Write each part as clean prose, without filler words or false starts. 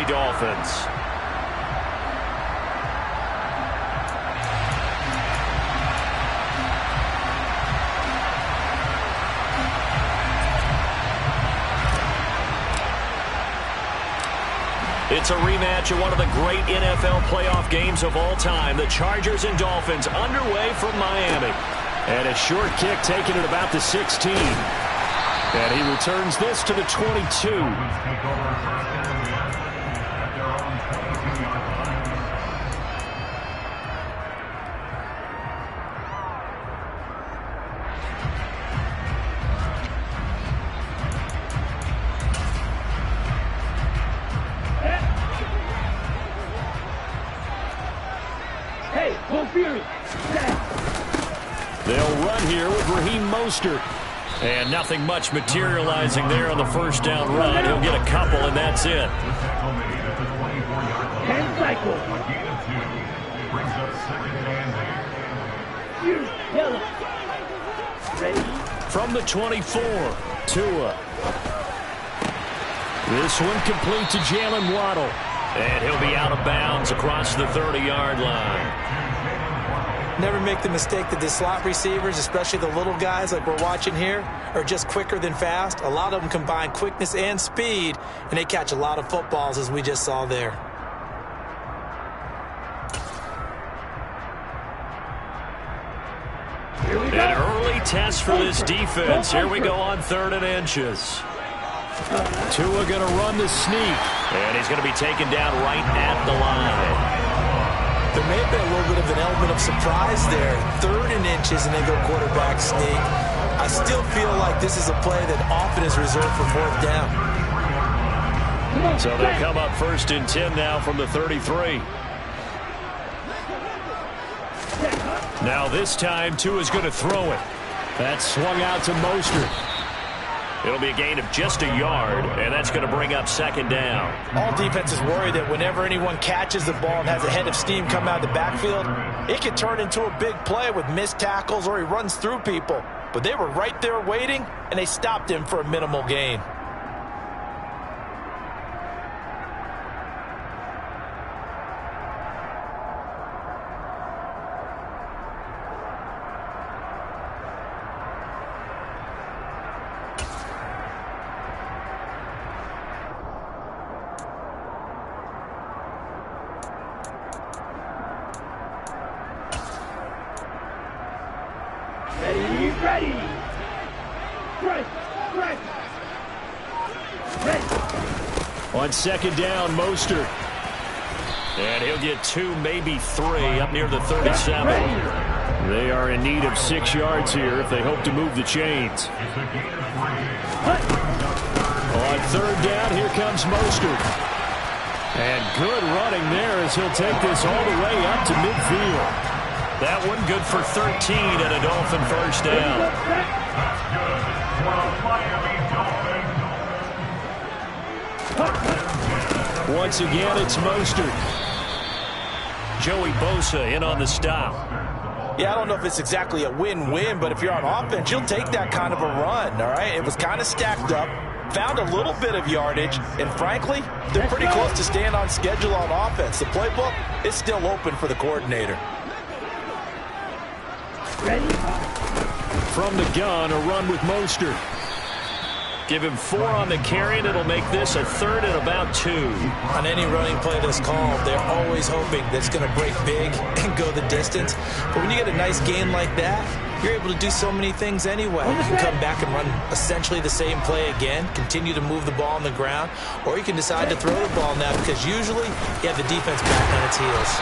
Miami Dolphins. It's a rematch of one of the great NFL playoff games of all time. The Chargers and Dolphins underway from Miami. And a short kick taken at about the 16. And he returns this to the 22. They'll run here with Raheem Mostert. And nothing much materializing there on the first down run. He'll get a couple, and that's it. From the 24, Tua. This one complete to Jalen Waddle. And he'll be out of bounds across the 30-yard line. Never make the mistake that the slot receivers, especially the little guys like we're watching here, are just quicker than fast. A lot of them combine quickness and speed, and they catch a lot of footballs, as we just saw there. An early test for this defense. Here we go on 3rd and inches. Tua going to run the sneak, and he's going to be taken down right at the line. There may have been a little bit of an element of surprise there. 3rd and inches, and they go quarterback sneak. I still feel like this is a play that often is reserved for 4th down. So they come up 1st and 10 now from the 33. Now this time, Tua's going to throw it. That's swung out to Mostert. It'll be a gain of just a yard, and that's going to bring up 2nd down. All defenses worry that whenever anyone catches the ball and has a head of steam come out of the backfield, it can turn into a big play with missed tackles or he runs through people. But they were right there waiting, and they stopped him for a minimal gain. On 2nd down, Mostert. And he'll get 2, maybe 3, up near the 37. They are in need of 6 yards here if they hope to move the chains. On 3rd down, here comes Mostert. And good running there as he'll take this all the way up to midfield. That one good for 13 and a Dolphin 1st down. Once again, it's Mostert. Joey Bosa in on the stop. Yeah, I don't know if it's exactly a win-win, but if you're on offense, you'll take that kind of a run, all right? It was kind of stacked up, found a little bit of yardage, and frankly, they're pretty close to staying on schedule on offense. The playbook is still open for the coordinator. From the gun, a run with Mostert. Give him 4 on the carry, and it'll make this a 3rd and about 2. On any running play that's called, they're always hoping that it's going to break big and go the distance. But when you get a nice gain like that, you're able to do so many things anyway. You can come back and run essentially the same play again, continue to move the ball on the ground, or you can decide to throw the ball now because usually you have the defense back on its heels.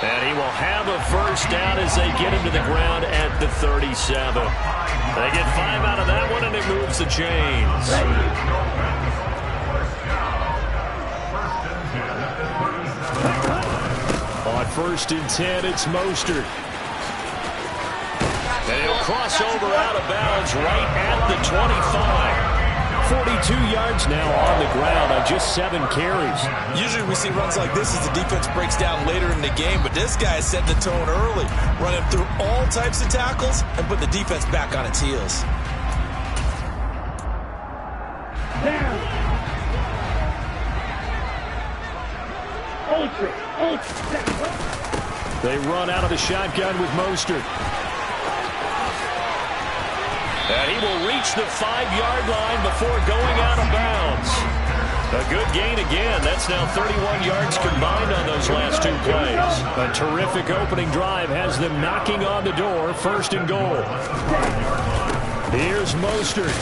And he will have a 1st down as they get him to the ground at the 37. They get 5 out of that one, and it moves the chains. On 1st and 10, it's Mostert. And he'll cross over out of bounds right at the 25. 42 yards now on the ground on just 7 carries. Usually we see runs like this as the defense breaks down later in the game, but this guy set the tone early, running through all types of tackles and put the defense back on its heels. They run out of the shotgun with Mostert. And he will reach the 5-yard line before going out of bounds. A good gain again. That's now 31 yards combined on those last 2 plays. A terrific opening drive has them knocking on the door. 1st and goal. Here's Mostert.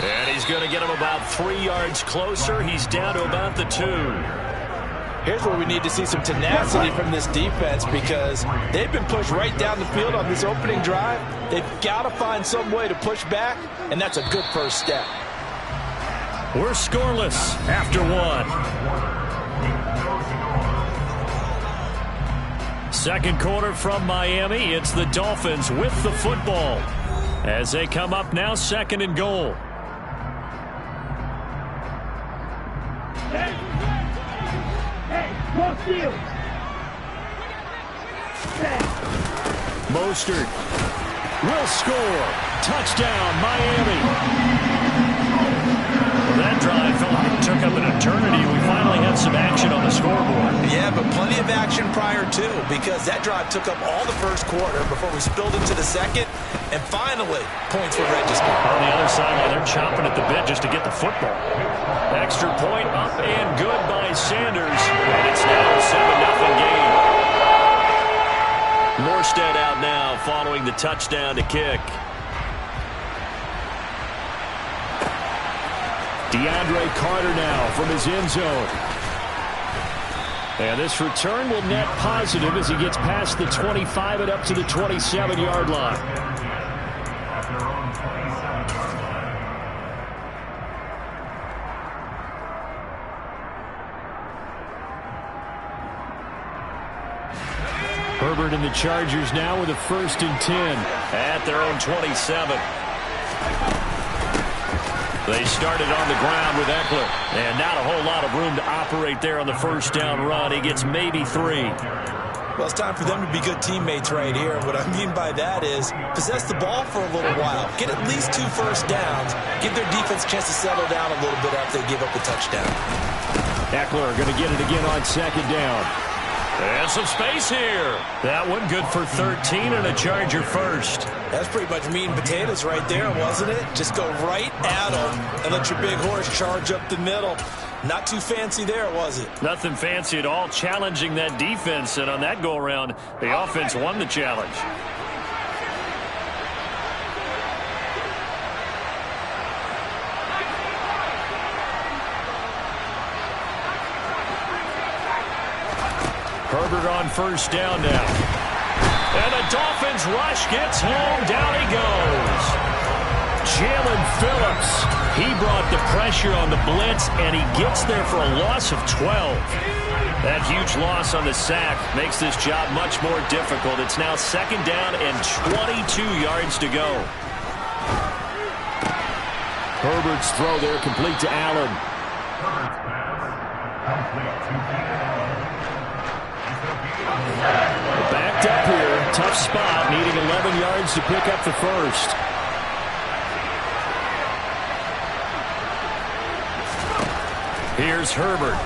And he's going to get him about 3 yards closer. He's down to about the 2. Here's where we need to see some tenacity from this defense, because they've been pushed right down the field on this opening drive. They've got to find some way to push back, and that's a good first step. We're scoreless after 1. Second quarter from Miami. It's the Dolphins with the football as they come up now 2nd and goal. Mostert will score. Touchdown, Miami. Well, that drive felt like it took up an eternity. We finally have some action on the scoreboard. Yeah, but plenty of action prior to, because that drive took up all the first quarter before we spilled into the second, and finally, points were registered. On the other sideline, they're chomping at the bit just to get the football. Extra point up and good by Sanders, and it's now a 7-0 game. Morstead out now following the touchdown to kick. DeAndre Carter now from his end zone. And this return will net positive as he gets past the 25 and up to the 27-yard line. Herbert and the Chargers now with a 1st and 10 at their own 27. They started on the ground with Eckler, and not a whole lot of room to operate there on the 1st down run. He gets maybe 3. Well, it's time for them to be good teammates right here. What I mean by that is possess the ball for a little while, get at least 2 first downs, give their defense a chance to settle down a little bit after they give up the touchdown. Eckler going to get it again on 2nd down. And some space here. That one good for 13 and a Charger first. That's pretty much meat and potatoes right there, wasn't it? Just go right at them and let your big horse charge up the middle. Not too fancy there, was it? Nothing fancy at all, challenging that defense. And on that go-around, the offense won the challenge. Herbert on 1st down now. And the Dolphins rush gets home. Down he goes. Jalen Phillips. He brought the pressure on the blitz, and he gets there for a loss of 12. That huge loss on the sack makes this job much more difficult. It's now 2nd down and 22 yards to go. Herbert's throw there complete to Allen. Backed up here, tough spot, needing 11 yards to pick up the 1st. Here's Herbert.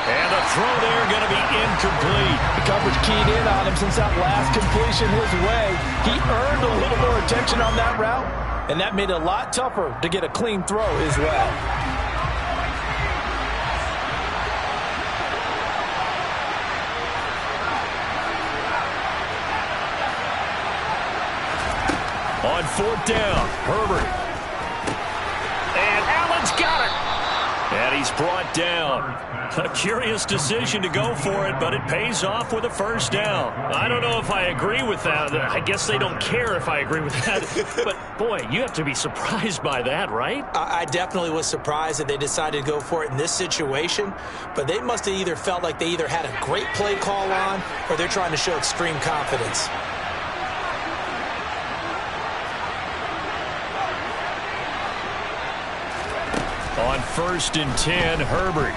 And the throw there going to be incomplete. The coverage keyed in on him since that last completion his way. He earned a little more attention on that route, and that made it a lot tougher to get a clean throw as well. On 4th down, Herbert. And Allen's got it. And he's brought down. A curious decision to go for it, but it pays off with a 1st down. I don't know if I agree with that. I guess they don't care if I agree with that. But, boy, you have to be surprised by that, right? I definitely was surprised that they decided to go for it in this situation. But they must have either felt like they either had a great play call on, or they're trying to show extreme confidence. On 1st and 10, Herbert.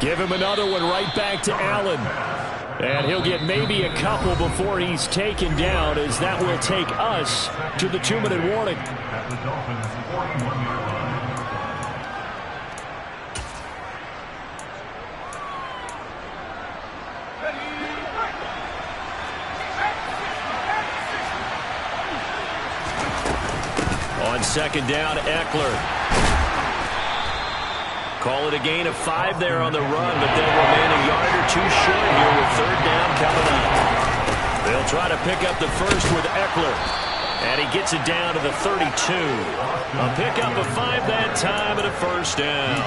Give him another one right back to Allen. And he'll get maybe a couple before he's taken down, as that will take us to the 2-minute warning. second down, Eckler. Call it a gain of 5 there on the run, but they'll remain a yard or two short here with third down coming up. They'll try to pick up the first with Eckler. And he gets it down to the 32. A pickup of 5 that time and a first down.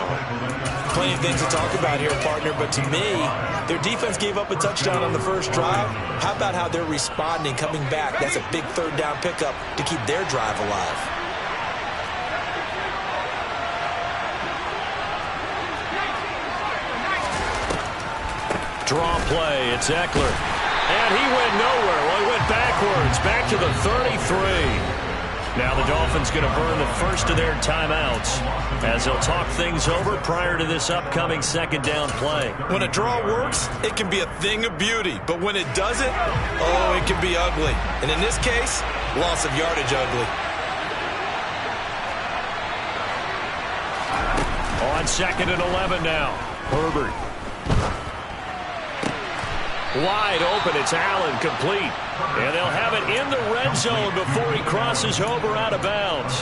Plenty of things to talk about here, partner, but to me, their defense gave up a touchdown on the first drive. How about how they're responding, coming back? That's a big third down pickup to keep their drive alive. Draw play, it's Eckler. And he went nowhere. Well, he went backwards, back to the 33. Now the Dolphins going to burn the first of their timeouts as they'll talk things over prior to this upcoming second down play. When a draw works, it can be a thing of beauty. But when it doesn't, oh, it can be ugly. And in this case, loss of yardage ugly. On second and 11 now, Herbert. Wide open, it's Allen, complete. And they'll have it in the red zone before he crosses over out of bounds.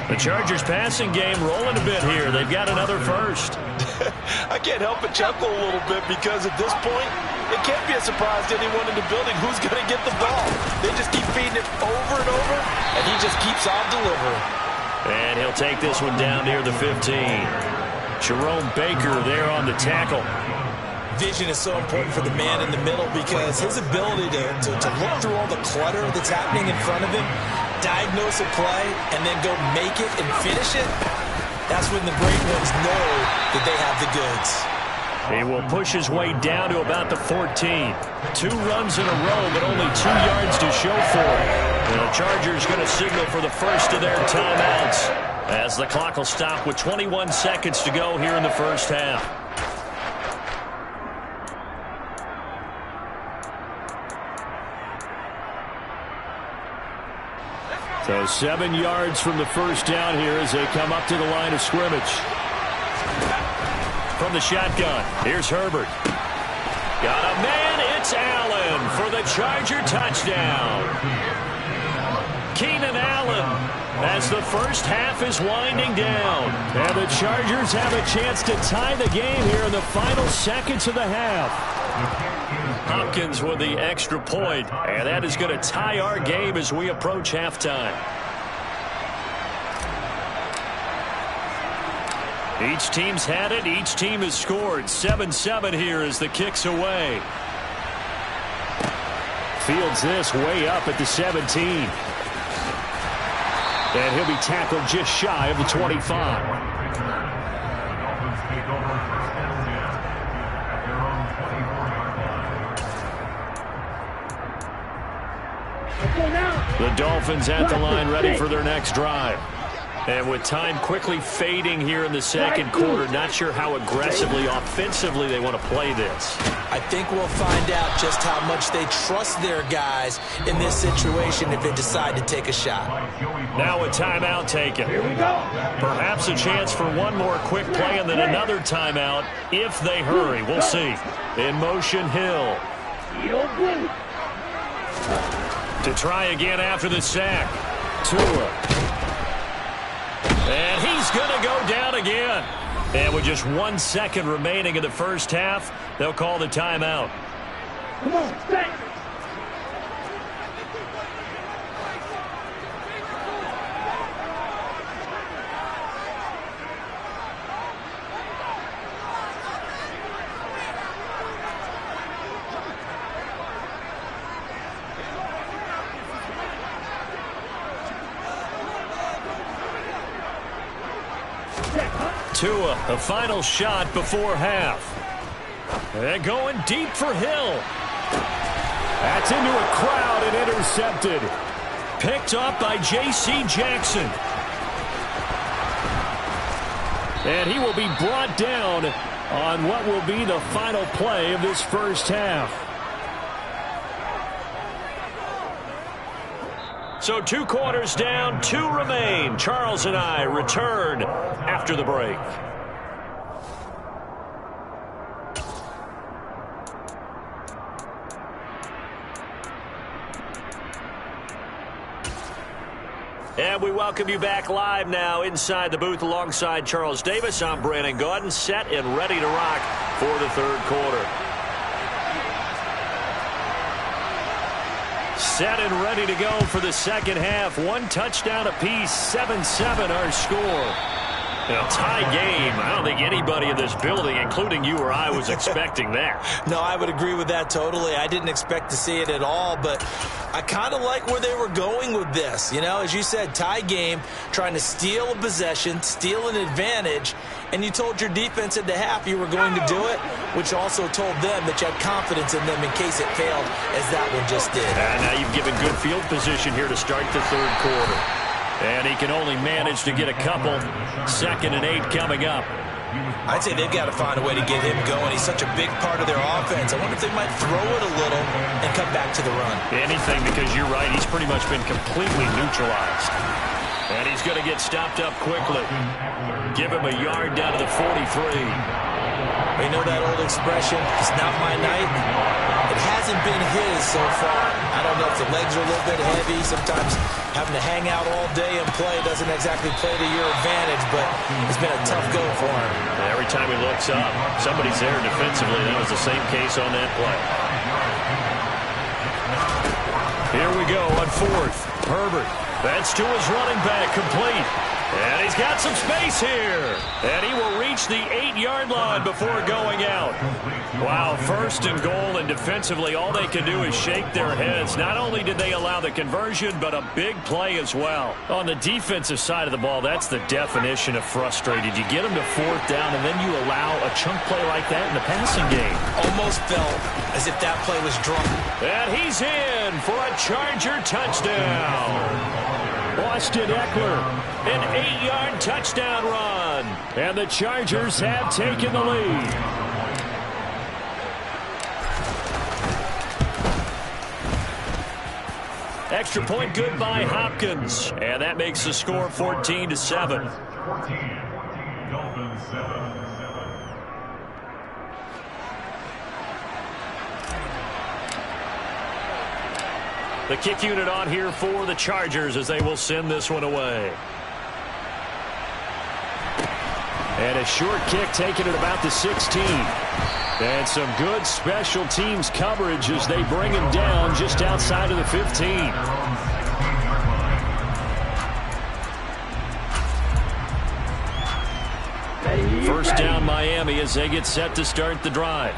The Chargers passing game rolling a bit here. They've got another first. I can't help but chuckle a little bit because at this point, it can't be a surprise to anyone in the building who's going to get the ball. They just keep feeding it over and over, and he just keeps on delivering. And he'll take this one down near the 15. Jerome Baker there on the tackle. Vision is so important for the man in the middle because his ability to look through all the clutter that's happening in front of him, diagnose a play, and then go make it and finish it, that's when the great ones know that they have the goods. He will push his way down to about the 14. 2 runs in a row, but only 2 yards to show for it. And the Chargers going to signal for the first of their timeouts as the clock will stop with 21 seconds to go here in the first half. So 7 yards from the first down here as they come up to the line of scrimmage. From the shotgun, here's Herbert. Got a man, it's Allen for the Charger touchdown. Keenan Allen as the first half is winding down. And the Chargers have a chance to tie the game here in the final seconds of the half. Hopkins with the extra point, and that is going to tie our game as we approach halftime. Each team's had it. Each team has scored. 7-7 here as the kick's away. Fields this way up at the 17. And he'll be tackled just shy of the 25. The Dolphins at the line ready for their next drive. And with time quickly fading here in the second quarter, not sure how aggressively, offensively they want to play this. I think we'll find out just how much they trust their guys in this situation if they decide to take a shot. Now a timeout taken. Here we go. Perhaps a chance for one more quick play and then another timeout if they hurry. We'll see. In motion, Hill. To try again after the sack. Tua. And he's going to go down again. And with just 1 second remaining in the first half, they'll call the timeout. Come on, stay. Tua, a final shot before half. And going deep for Hill. That's into a crowd and intercepted. Picked up by J.C. Jackson. And he will be brought down on what will be the final play of this first half. So 2 quarters down, 2 remain. Charles and I return after the break. And we welcome you back live now inside the booth alongside Charles Davis. I'm Brandon Gaudin, set and ready to rock for the third quarter. Set and ready to go for the second half. One touchdown apiece, 7-7 our score. A tie game. I don't think anybody in this building, including you or I, was expecting that. No, I would agree with that totally. I didn't expect to see it at all, but I kind of like where they were going with this. You know, as you said, tie game, trying to steal a possession, steal an advantage, and you told your defense at the half you were going to do it, which also told them that you had confidence in them in case it failed, as that one just did. And now you've given good field position here to start the third quarter. And he can only manage to get a couple. 2nd and 8 coming up. I'd say they've got to find a way to get him going. He's such a big part of their offense. I wonder if they might throw it a little and come back to the run. Anything, because you're right. He's pretty much been completely neutralized. And he's going to get stopped up quickly. Give him a yard down to the 43. You know that old expression, it's not my night? It hasn't been his so far. I don't know if the legs are a little bit heavy. Sometimes having to hang out all day and play doesn't exactly play to your advantage, but it's been a tough go for him. Every time he looks up, somebody's there defensively. That was the same case on that play. Here we go on 4th. Herbert. That's to his running back, complete. And he's got some space here. And he will reach the 8-yard line before going out. Wow, 1st and goal, and defensively all they can do is shake their heads. Not only did they allow the conversion, but a big play as well. On the defensive side of the ball, that's the definition of frustrated. You get them to 4th down, and then you allow a chunk play like that in the passing game. Almost felt as if that play was drawn. And he's in for a Charger touchdown. Austin Eckler, an 8-yard touchdown run. And the Chargers have taken the lead. Extra point good by Hopkins. And that makes the score 14-7. The kick unit on here for the Chargers as they will send this one away. And a short kick taken at about the 16. And some good special teams coverage as they bring him down just outside of the 15. First down Miami as they get set to start the drive.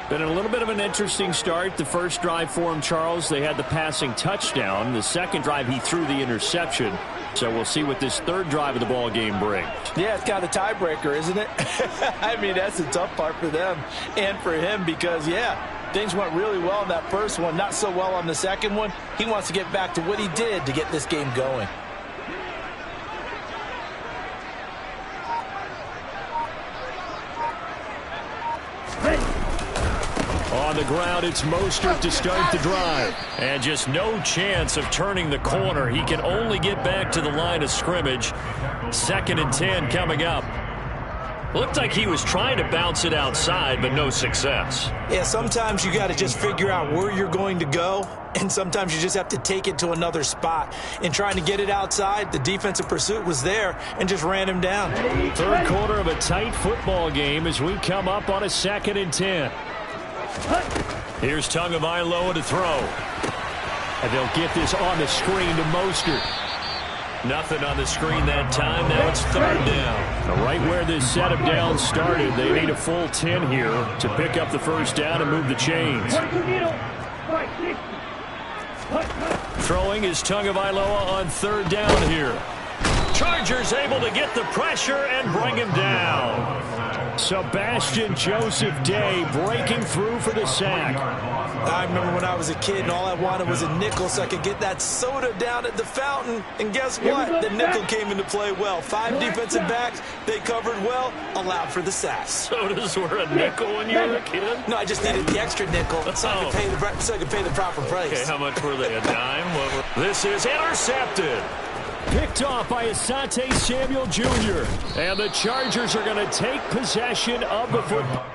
Been a little bit of an interesting start. The first drive for him, Charles, they had the passing touchdown. The second drive, he threw the interception. So we'll see what this third drive of the ball game brings. Yeah, it's kind of a tiebreaker, isn't it? I mean, that's the tough part for them and for him because, yeah, things went really well in that first one, not so well on the second one. He wants to get back to what he did to get this game going. On the ground, it's Mostert to start the drive. And just no chance of turning the corner. He can only get back to the line of scrimmage. 2nd and 10 coming up. Looked like he was trying to bounce it outside, but no success. Yeah, sometimes you got to just figure out where you're going to go, and sometimes you just have to take it to another spot. In trying to get it outside, the defensive pursuit was there and just ran him down. Third quarter of a tight football game as we come up on a 2nd and 10. Here's Tagovailoa to throw. And they'll get this on the screen to Mostert. Nothing on the screen that time. Now it's 3rd down. Right where this set of downs started, they need a full 10 here to pick up the first down and move the chains. Throwing is Tagovailoa on 3rd down here. Chargers able to get the pressure and bring him down. Sebastian Joseph Day breaking through for the sack. I remember when I was a kid and all I wanted was a nickel so I could get that soda down at the fountain. And guess what? The nickel came into play well. 5 defensive backs, they covered well, allowed for the sack. Sodas were a nickel when you were a kid? No, I just needed the extra nickel so I could pay the proper price. Okay, how much were they, a dime? This is intercepted. Picked off by Asante Samuel Jr. And the Chargers are going to take possession of the football.